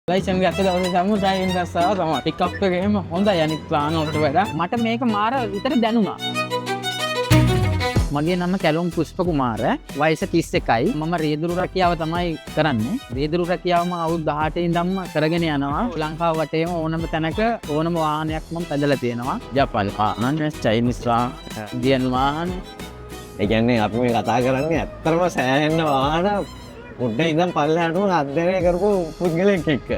Licence ගත්ත දවසේ තමයි ඩ්‍රයිවිං ගස්සා තමයි. පිකප් එකේම හොඳයි අනිත් වාහන වලට වඩා. මට මේක මාර විතර දැනුණා. මගේ නම කැලුම් පුෂ්ප කුමාර. වයස 31යි. මම රියදුරු රැකියාව තමයි කරන්නේ. රියදුරු රැකියාවම අවුරුදු 18 ඉඳන්ම කරගෙන යනවා. ලංකාව වටේම ඕනම තැනක ඕනම වාහනයක් මම පැදලා තියෙනවා. ජපාන් වාහන, චයිනීස් වාහන, ඉන්දියන් වාහන. ඒ කියන්නේ අපි මේ කතා කරන්නේ ඇත්තටම සෑහෙන වාහන උඩ ඉඳන් පල්ලෙහාටම අධ්‍යයනය කරපු පුද්ගලෙක් එක්ක.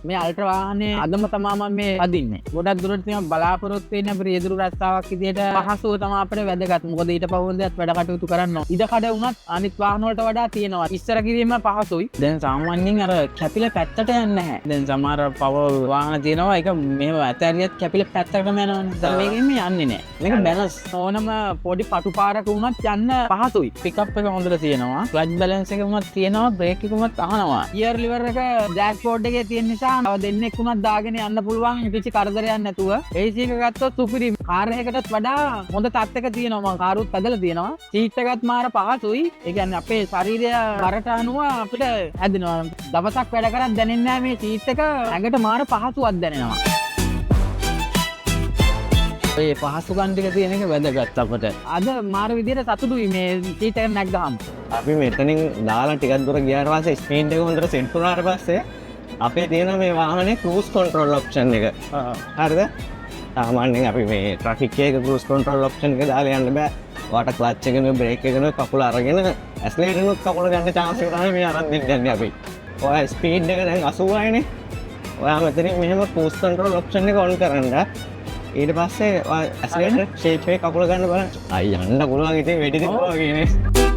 මේ අල්ට්‍රා වාහනේ අදම තමයි මම මේ අදින්නේ. ගොඩක් දුරට තියෙන බලාපොරොත්තු වෙන්නේ අපේ රියදුරු රස්තාවක් විදියට පහසුව තමයි අපිට වැදගත්. මොකද ඊට පහුවෙන්දත් වැඩ කටයුතු කරන්න ඕන. ඉඩ කඩ වුණත් අනිත් වාහන වලට වඩා තියෙනවා. ඉස්සර කිරීම පහසුයි. දැන් සාමාන්‍යයෙන් අර කැපිලා පැත්තට යන්නේ නැහැ. දැන් සමහර පවර් වාහන තියෙනවා. ඒක මෙහෙම ඇතරියත් කැපිලා පැත්තටම යනවනේ. දැන් මේකෙන් මේ යන්නේ නැහැ. මේක බැලන්ස් ඕනම පොඩි පටු පාරක වුණත් යන්න පහසුයි. පිකප් එක හොඳට තියෙනවා. ක්ලච් බැලන්ස් එක උනත් තියෙනවා. බ්‍රේක් එක උනත් අහනවා. ගියර් ලිවර් එක ඩෑෂ්බෝඩ් එකේ තියෙන නිසා තව දෙන්නෙක් උනත් දාගෙන යන්න පුළුවන් කිසි කරදරයක් නැතුව. AC එක ගත්තොත් සුපිරි. කාර් එකකටත් වඩා හොඳ තත්ත්වයක තියෙනවා. මම කාරුත් ඇදලා තියෙනවා. සීට් එකත් මාර පහසුයි. ඒ කියන්නේ අපේ ශරීරය බරට අනුව අපිට හැදෙනවා. දවසක් වැඩ කරත් දැනෙන්නේ නැහැ මේ සීට් එක. ඇඟට මාර පහසුවක් දැනෙනවා. ඒ පහසුකම් ටික තියෙන එක වැදගත් අපට. අද මාර විදියට සතුටුයි මේ සීට් එක නැග්ගාම. අපි මෙතනින් දාලා ටිකක් දුර ගියාට පස්සේ ස්පීඩ් එක හොඳට සෙට් වුණාට පස්සේ අපේ තියෙන මේ වාහනේ ක්‍රූස් කන්ට්‍රෝල් ඔප්ෂන් එක. හරිද? සාමාන්‍යයෙන් අපි මේ ට්‍රැෆික් එකේ ක්‍රූස් කන්ට්‍රෝල් ඔප්ෂන් එක දාලා යන්න බෑ. වාට ක්ලච් එකේ බ්‍රේක් එකේ කකුල අරගෙන ඇක්සලරේටර් එකත් කකුල ගන්න chance එක තමයි මේ අරන් දෙන්නේ අපි. ඔය ස්පීඩ් එක දැන් 80යිනේ. ඔයා මෙතනින් මෙහෙම ක්‍රූස් කන්ට්‍රෝල් ඔප්ෂන් එක ඔන් කරන්න. ඊට පස්සේ ඇක්සලරේටර් ෂේප් එක කකුල ගන්න බලන්න. අය යන්න පුළුවන් ඉතින් වෙඩි දෙනවා වගේ නේ.